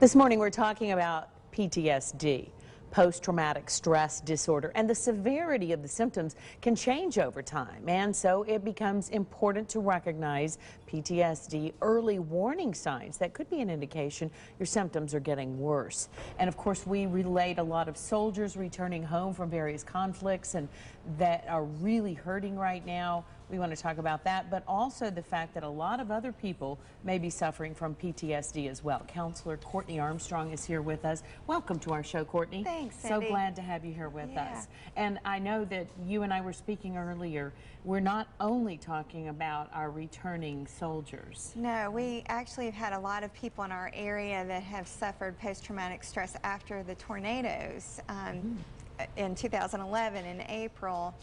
This morning we're talking about PTSD, post-traumatic stress disorder, and the severity of the symptoms can change over time, and so it becomes important to recognize PTSD early warning signs that could be an indication your symptoms are getting worse. And of course we relate a lot of soldiers returning home from various conflicts and that are really hurting right now. We want to talk about that, but also the fact that a lot of other people may be suffering from PTSD as well. Counselor Courtney Armstrong is here with us. Welcome to our show, Courtney. Thanks, Cindy. So glad to have you here with us. And I know that you and I were speaking earlier. We're not only talking about our returning soldiers. No, we actually have had a lot of people in our area that have suffered post-traumatic stress after the tornadoes. In 2011 in April.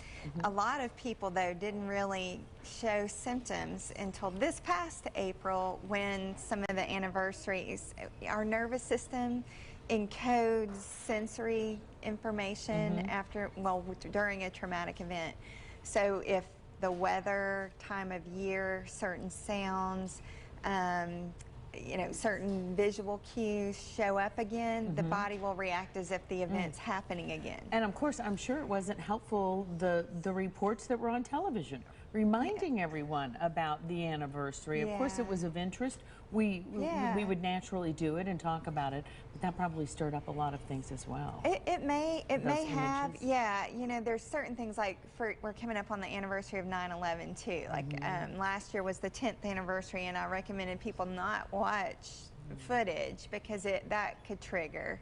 A lot of people though didn't really show symptoms until this past April when some of the anniversaries. Our nervous system encodes sensory information during a traumatic event. So if the weather, time of year, certain sounds, certain visual cues show up again, the body will react as if the event's happening again. And of course, I'm sure it wasn't helpful, the reports that were on television, reminding everyone about the anniversary. Of course, it was of interest. We would naturally do it and talk about it, but that probably stirred up a lot of things as well. It may have, there's certain things like, we're coming up on the anniversary of 9/11 too. Like last year was the 10th anniversary, and I recommended people not watch footage because that could trigger,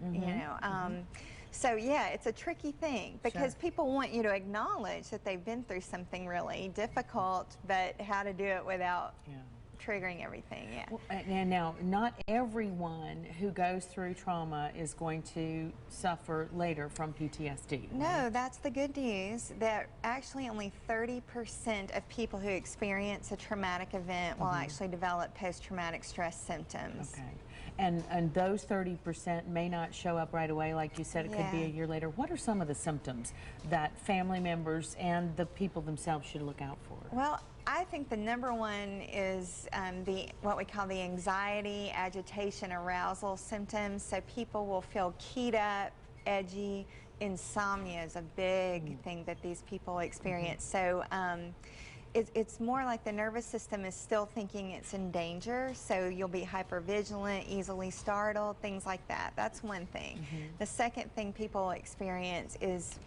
So yeah, it's a tricky thing because people want you to acknowledge that they've been through something really difficult, but how to do it without triggering everything. Well, and now, not everyone who goes through trauma is going to suffer later from PTSD. No, right? that's the good news, that actually only 30% of people who experience a traumatic event will actually develop post-traumatic stress symptoms. Okay. And those 30% may not show up right away, like you said, it could be a year later. What are some of the symptoms that family members and the people themselves should look out for? Well, I think the number one is what we call the anxiety, agitation, arousal symptoms. So people will feel keyed up, edgy. Insomnia is a big thing that these people experience. So it's more like the nervous system is still thinking it's in danger, so you'll be hypervigilant, easily startled, things like that. That's one thing. The second thing people experience is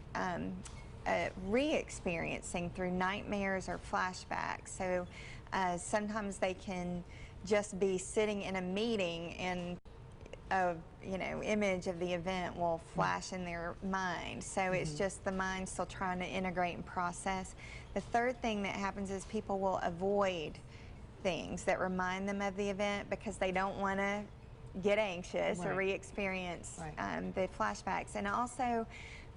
re-experiencing through nightmares or flashbacks. So sometimes they can just be sitting in a meeting and image of the event will flash in their mind. So it's just the mind still trying to integrate and process. The third thing that happens is people will avoid things that remind them of the event because they don't want to get anxious or re-experience the flashbacks. And also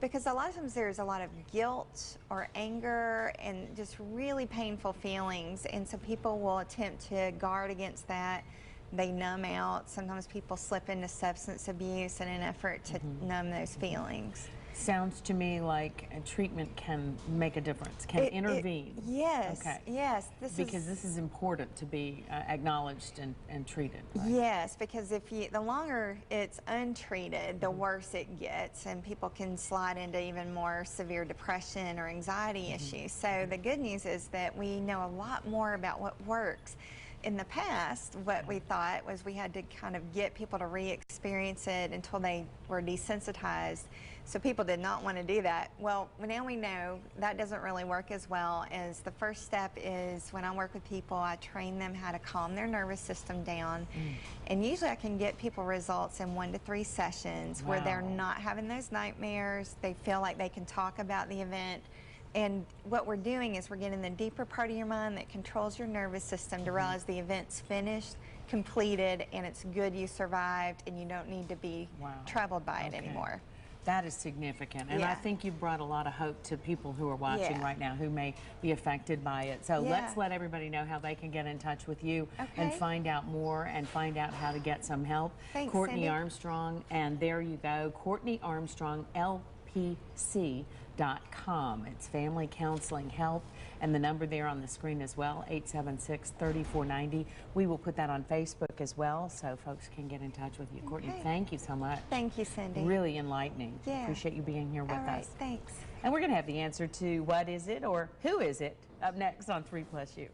because a lot of times there's a lot of guilt or anger and just really painful feelings, and so people will attempt to guard against that. They numb out. Sometimes people slip into substance abuse in an effort to numb those feelings. Sounds to me like treatment can make a difference, can intervene. Yes, yes. Because this is important to be acknowledged and treated. Right? Yes, because the longer it's untreated, the worse it gets, and people can slide into even more severe depression or anxiety issues. So the good news is that we know a lot more about what works. In the past, what we thought was we had to kind of get people to re-experience it until they were desensitized. So people did not want to do that. Well, now we know that doesn't really work as well. As the first step is, when I work with people, I train them how to calm their nervous system down. And usually I can get people results in 1 to 3 sessions where they're not having those nightmares. They feel like they can talk about the event. And what we're doing is we're getting the deeper part of your mind that controls your nervous system to realize the event's finished, completed, and it's good you survived and you don't need to be troubled by it anymore. That is significant, and I think you brought a lot of hope to people who are watching right now who may be affected by it. So let's let everybody know how they can get in touch with you and find out more and find out how to get some help. Thanks, Courtney Cindy. Armstrong, and there you go, Courtney Armstrong, LPC. It's family counseling help, and the number there on the screen as well, 876-3490. We will put that on Facebook as well, so folks can get in touch with you. Courtney, Okay. thank you so much. Thank you, Cindy. Really enlightening. Yeah. Appreciate you being here with All right, us. thanks. And we're going to have the answer to what is it or who is it up next on 3 Plus U.